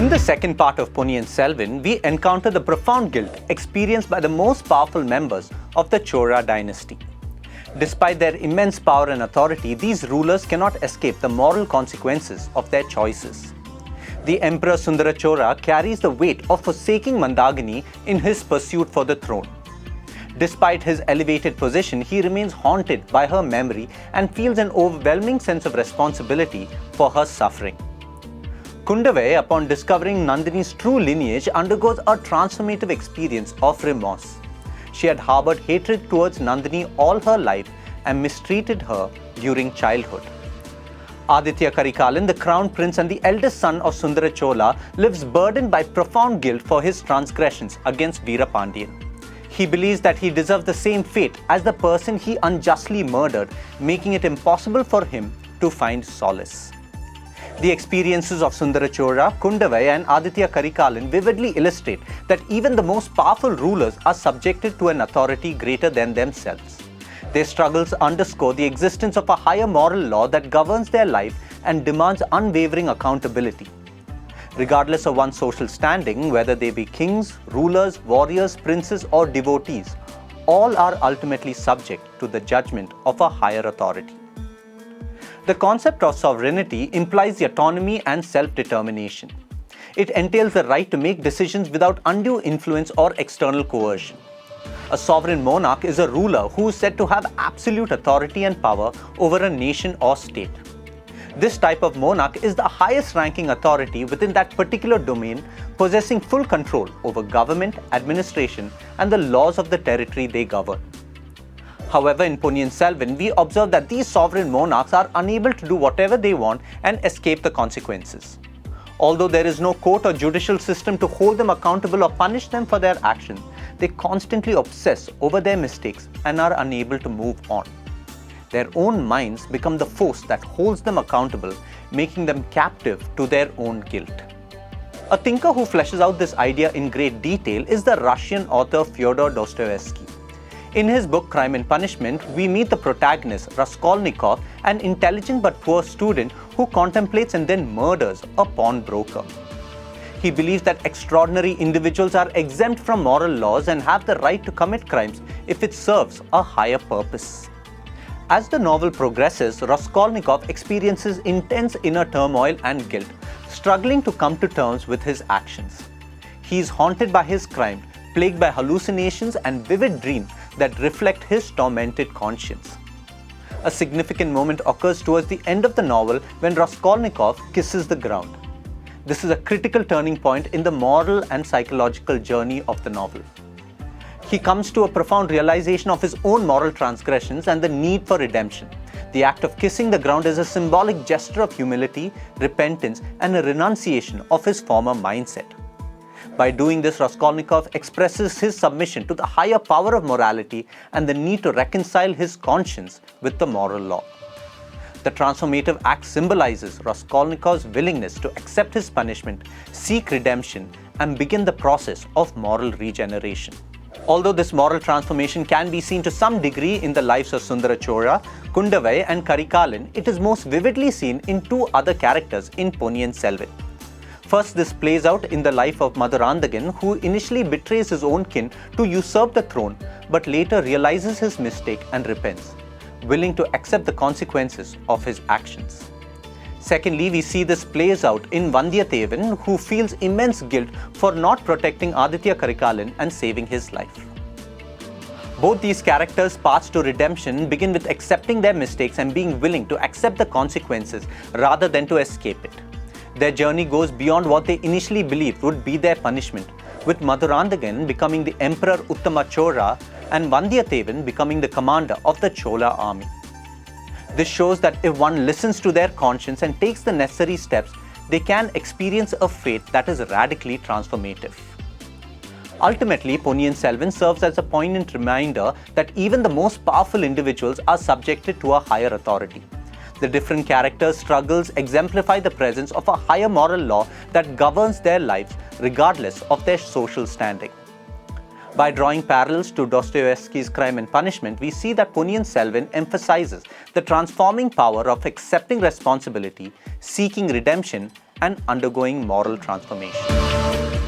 In the second part of Ponniyin Selvan, we encounter the profound guilt experienced by the most powerful members of the Chola dynasty. Despite their immense power and authority, these rulers cannot escape the moral consequences of their choices. The Emperor Sundara Chola carries the weight of forsaking Mandagini in his pursuit for the throne. Despite his elevated position, he remains haunted by her memory and feels an overwhelming sense of responsibility for her suffering. Kundavai, upon discovering Nandini's true lineage, undergoes a transformative experience of remorse. She had harbored hatred towards Nandini all her life and mistreated her during childhood. Aditya Karikalan, the crown prince and the eldest son of Sundara Chola, lives burdened by profound guilt for his transgressions against Veera Pandiyan. He believes that he deserves the same fate as the person he unjustly murdered, making it impossible for him to find solace. The experiences of Sundara Chola, Kundavai and Aditya Karikalan vividly illustrate that even the most powerful rulers are subjected to an authority greater than themselves. Their struggles underscore the existence of a higher moral law that governs their life and demands unwavering accountability. Regardless of one's social standing, whether they be kings, rulers, warriors, princes or devotees, all are ultimately subject to the judgment of a higher authority. The concept of sovereignty implies the autonomy and self-determination. It entails the right to make decisions without undue influence or external coercion. A sovereign monarch is a ruler who is said to have absolute authority and power over a nation or state. This type of monarch is the highest ranking authority within that particular domain, possessing full control over government, administration, and the laws of the territory they govern. However, in Ponniyin Selvan, we observe that these sovereign monarchs are unable to do whatever they want and escape the consequences. Although there is no court or judicial system to hold them accountable or punish them for their actions, they constantly obsess over their mistakes and are unable to move on. Their own minds become the force that holds them accountable, making them captive to their own guilt. A thinker who fleshes out this idea in great detail is the Russian author Fyodor Dostoevsky. In his book Crime and Punishment, we meet the protagonist Raskolnikov, an intelligent but poor student who contemplates and then murders a pawnbroker. He believes that extraordinary individuals are exempt from moral laws and have the right to commit crimes if it serves a higher purpose. As the novel progresses, Raskolnikov experiences intense inner turmoil and guilt, struggling to come to terms with his actions. He is haunted by his crime, plagued by hallucinations and vivid dreams that reflect his tormented conscience. A significant moment occurs towards the end of the novel when Raskolnikov kisses the ground. This is a critical turning point in the moral and psychological journey of the novel. He comes to a profound realization of his own moral transgressions and the need for redemption. The act of kissing the ground is a symbolic gesture of humility, repentance, and a renunciation of his former mindset. By doing this, Raskolnikov expresses his submission to the higher power of morality and the need to reconcile his conscience with the moral law. The transformative act symbolizes Raskolnikov's willingness to accept his punishment, seek redemption, and begin the process of moral regeneration. Although this moral transformation can be seen to some degree in the lives of Sundara Chola, Kundavai and Karikalan, it is most vividly seen in two other characters in Ponniyin Selvan. First, this plays out in the life of Madurandagan, who initially betrays his own kin to usurp the throne, but later realizes his mistake and repents, willing to accept the consequences of his actions. Secondly, we see this plays out in Vandiyathevan, who feels immense guilt for not protecting Aditya Karikalan and saving his life. Both these characters' paths to redemption begin with accepting their mistakes and being willing to accept the consequences rather than to escape it. Their journey goes beyond what they initially believed would be their punishment, with Madurandagan becoming the Emperor Uttama Chola and Vandiyathevan becoming the commander of the Chola army. This shows that if one listens to their conscience and takes the necessary steps, they can experience a fate that is radically transformative. Ultimately, Ponniyin Selvan serves as a poignant reminder that even the most powerful individuals are subjected to a higher authority. The different characters' struggles exemplify the presence of a higher moral law that governs their lives regardless of their social standing. By drawing parallels to Dostoevsky's Crime and Punishment, we see that Ponniyin Selvan emphasizes the transforming power of accepting responsibility, seeking redemption, and undergoing moral transformation.